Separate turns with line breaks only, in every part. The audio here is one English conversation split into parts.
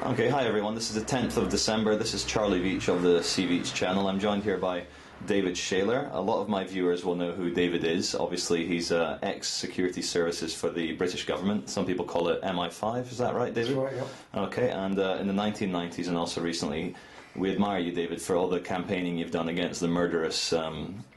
Okay, hi everyone. This is the 10th of December. This is Charlie Veitch of the Veitch channel. I'm joined here by David Shayler. A lot of my viewers will know who David is. Obviously, he's ex-security services for the British government. Some people call it MI5. Is that right, David?
That's right, yeah.
Okay, and in the 1990s and also recently, we admire you, David, for all the campaigning you've done against the murderous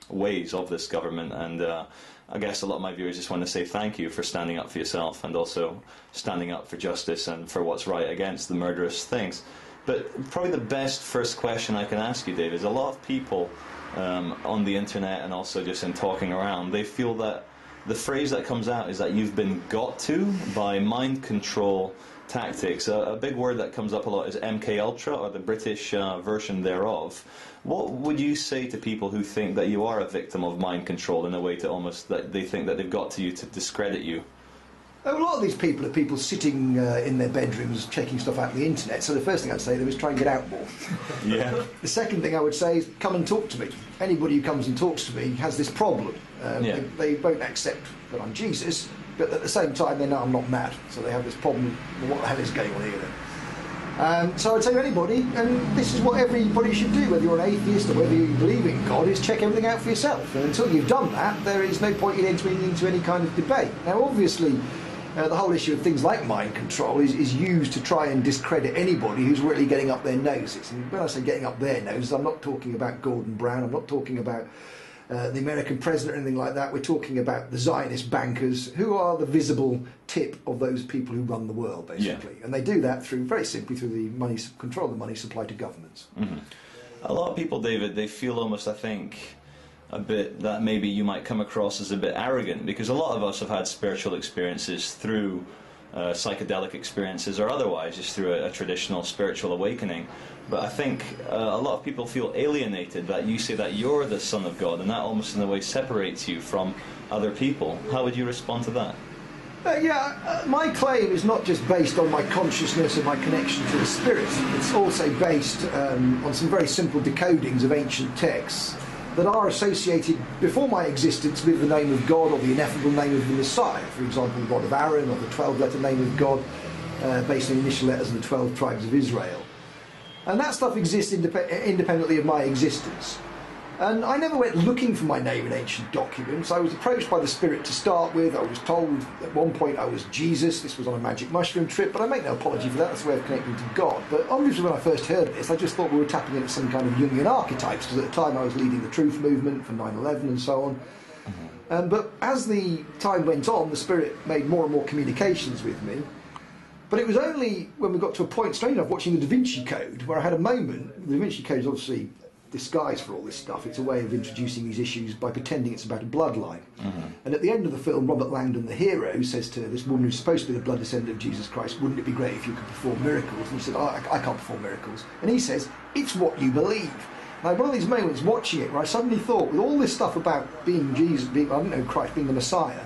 ways of this government. And I guess a lot of my viewers just want to say thank you for standing up for yourself and also standing up for justice and for what's right against the murderous things. But probably the best first question I can ask you, David, is a lot of people on the internet and also just in talking around, they feel that the phrase that comes out is that you've been got to by mind control tactics. A big word that comes up a lot is MK Ultra, or the British version thereof. What would you say to people who think that you are a victim of mind control in a way to almost that they think that they've got to you to discredit you?
A lot of these people are people sitting in their bedrooms checking stuff out on the internet, so the first thing I'd say to them is try and get out more.
Yeah.
The second thing I would say is come and talk to me. Anybody who comes and talks to me has this problem. They won't accept that I'm Jesus, but at the same time they know I'm not mad, so they have this problem. Well, what the hell is going on here then? So I'd say to anybody, and this is what everybody should do, whether you're an atheist or whether you believe in God, is check everything out for yourself. And until you've done that, there is no point in entering into any kind of debate. Now, obviously, the whole issue of things like mind control is used to try and discredit anybody who's really getting up their noses. And when I say getting up their noses, I'm not talking about Gordon Brown, I'm not talking about the American president or anything like that. We're talking about the Zionist bankers, who are the visible tip of those people who run the world, basically. Yeah. And they do that through, very simply, through the money control of the money supply to governments.
Mm-hmm. A lot of people, David, they feel almost, I think, a bit that maybe you might come across as a bit arrogant, because a lot of us have had spiritual experiences through psychedelic experiences or otherwise, just through a traditional spiritual awakening. But I think a lot of people feel alienated that you say that you're the Son of God, and that almost in a way separates you from other people. How would you respond to that?
My claim is not just based on my consciousness and my connection to the Spirit. It's also based on some very simple decodings of ancient texts that are associated before my existence with the name of God or the ineffable name of the Messiah. For example, the God of Aaron, or the 12-letter name of God, based on the initial letters of the 12 tribes of Israel. And that stuff exists independently of my existence. And I never went looking for my name in ancient documents. I was approached by the Spirit to start with. I was told at one point I was Jesus. This was on a magic mushroom trip, but I make no apology for that. That's a way of connecting to God. But obviously when I first heard this, I just thought we were tapping into some kind of Jungian archetypes, because at the time I was leading the truth movement for 9/11 and so on. Mm-hmm. But as the time went on, the Spirit made more and more communications with me. But it was only when we got to a point, strange enough, watching the Da Vinci Code, where I had a moment. The Da Vinci Code is obviously disguise for all this stuff. It's a way of introducing these issues by pretending it's about a bloodline. Mm-hmm. And at the end of the film, Robert Langdon, the hero, says to this woman who's supposed to be the blood descendant of Jesus Christ, wouldn't it be great if you could perform miracles? And she said, I can't perform miracles. And he says, it's what you believe. Now, one of these moments watching it, where I suddenly thought, with all this stuff about being Jesus, Christ being the Messiah,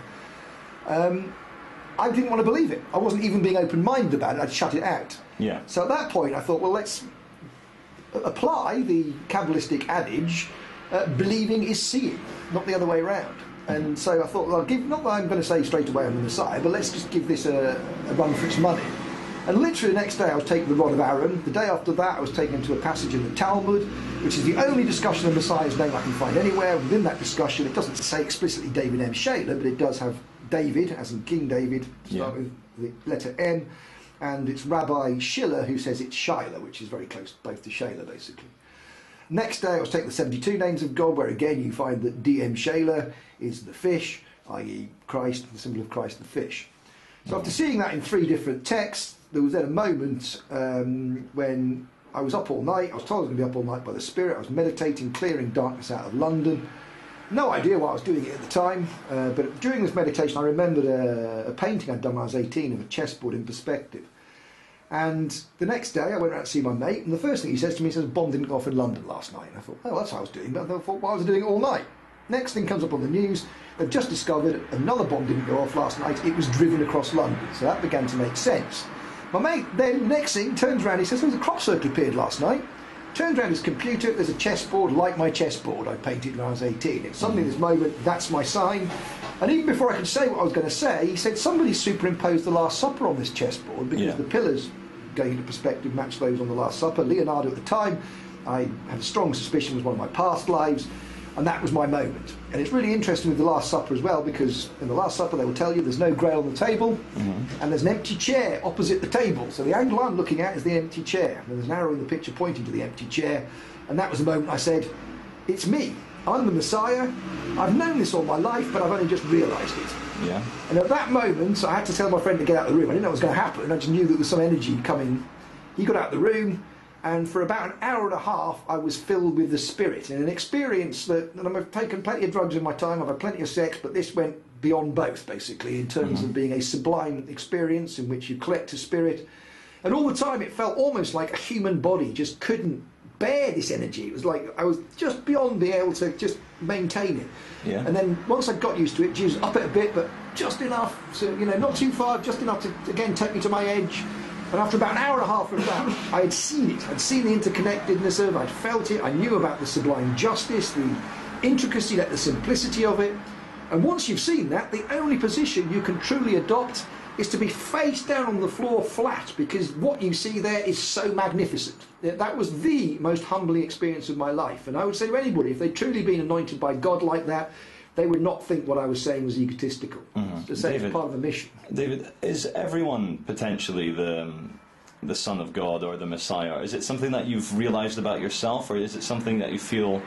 I didn't want to believe it. I wasn't even being open-minded about it. I'd shut it out. Yeah. So at that point, I thought, well, let's apply the Kabbalistic adage, believing is seeing, not the other way around. And so I thought, well, not that I'm going to say straight away I'm the Messiah, but let's just give this a run for its money. And literally the next day I was taking the rod of Aaron. The day after that I was taken into a passage in the Talmud, which is the only discussion of Messiah's name I can find anywhere. Within that discussion, it doesn't say explicitly David M. Shayler, but it does have David, as in King David, to start with the letter M. And it's Rabbi Shiller who says it's Shayler, which is very close both to Shayler, basically. Next day I was taking the 72 names of God, where again you find that D.M. Shayler is the fish, i.e. Christ, the symbol of Christ, the fish. So after seeing that in 3 different texts, there was then a moment when I was up all night. I was told I was going to be up all night by the Spirit. I was meditating, clearing darkness out of London. No idea why I was doing it at the time, but during this meditation I remembered a painting I'd done when I was 18 of a chessboard in perspective. And the next day I went around to see my mate, and the first thing he says to me, he says, bomb didn't go off in London last night. And I thought, oh, that's what I was doing, but I thought, why was I doing it all night? Next thing comes up on the news, they've just discovered another bomb didn't go off last night, it was driven across London. So that began to make sense. My mate then, next thing, turns around, he says, there's a crop circle appeared last night. Turns around his computer, there's a chessboard like my chessboard I painted when I was 18. It's suddenly this moment, that's my sign. And even before I could say what I was going to say, he said, somebody superimposed the Last Supper on this chessboard, because the pillars going into perspective matched those on the Last Supper. Leonardo at the time, I had a strong suspicion was one of my past lives, and that was my moment. And it's really interesting with the Last Supper as well, because in the Last Supper they will tell you there's no grail on the table, and there's an empty chair opposite the table. So the angle I'm looking at is the empty chair, and there's an arrow in the picture pointing to the empty chair. And that was the moment I said, it's me. I'm the Messiah. I've known this all my life, but I've only just realised it.
Yeah.
And at that moment, I had to tell my friend to get out of the room. I didn't know what was going to happen. I just knew that there was some energy coming. He got out of the room, and for about an hour and a half, I was filled with the Spirit. And an experience that, and I've taken plenty of drugs in my time, I've had plenty of sex, but this went beyond both, basically, in terms of being a sublime experience in which you collect a spirit. And all the time, it felt almost like a human body just couldn't bear this energy. It was like I was just beyond being able to just maintain it.
Yeah.
And then once I got used to it, Jesus, up it a bit, but just enough, so not too far, just enough to again take me to my edge. And after about an hour and a half of that, I had seen it. I'd seen the interconnectedness of it. I'd felt it. I knew about the sublime justice, the intricacy, the simplicity of it. And once you've seen that, the only position you can truly adopt is to be face down on the floor flat, because what you see there is so magnificent. That was the most humbling experience of my life. And I would say to anybody, if they'd truly been anointed by God like that, they would not think what I was saying was egotistical. To say it's part of a mission.
David, is everyone potentially the Son of God or the Messiah? Is it something that you've realised about yourself, or is it something that you feel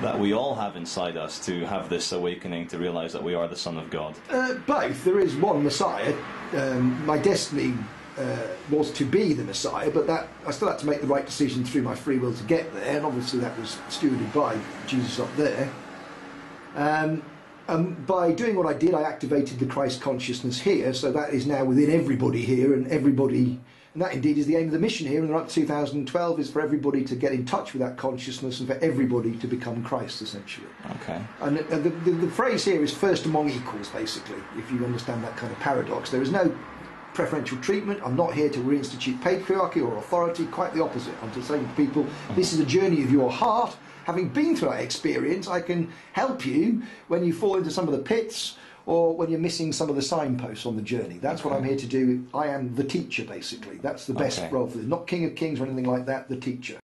that we all have inside us to have this awakening to realise that we are the Son of God?
Both. There is one Messiah. My destiny was to be the Messiah, but that I still had to make the right decision through my free will to get there, and obviously that was stewarded by Jesus up there. And by doing what I did, I activated the Christ consciousness here, so that is now within everybody here, and everybody, and that indeed is the aim of the mission here in the 2012, is for everybody to get in touch with that consciousness and for everybody to become Christ, essentially.
Okay.
And the phrase here is first among equals, basically, if you understand that kind of paradox. There is no preferential treatment. I'm not here to reinstitute patriarchy or authority, quite the opposite. I'm just saying to people, this is a journey of your heart. Having been through that experience, I can help you when you fall into some of the pits or when you're missing some of the signposts on the journey. That's what I'm here to do. I am the teacher, basically. That's the best role for this. Not King of Kings or anything like that, the teacher.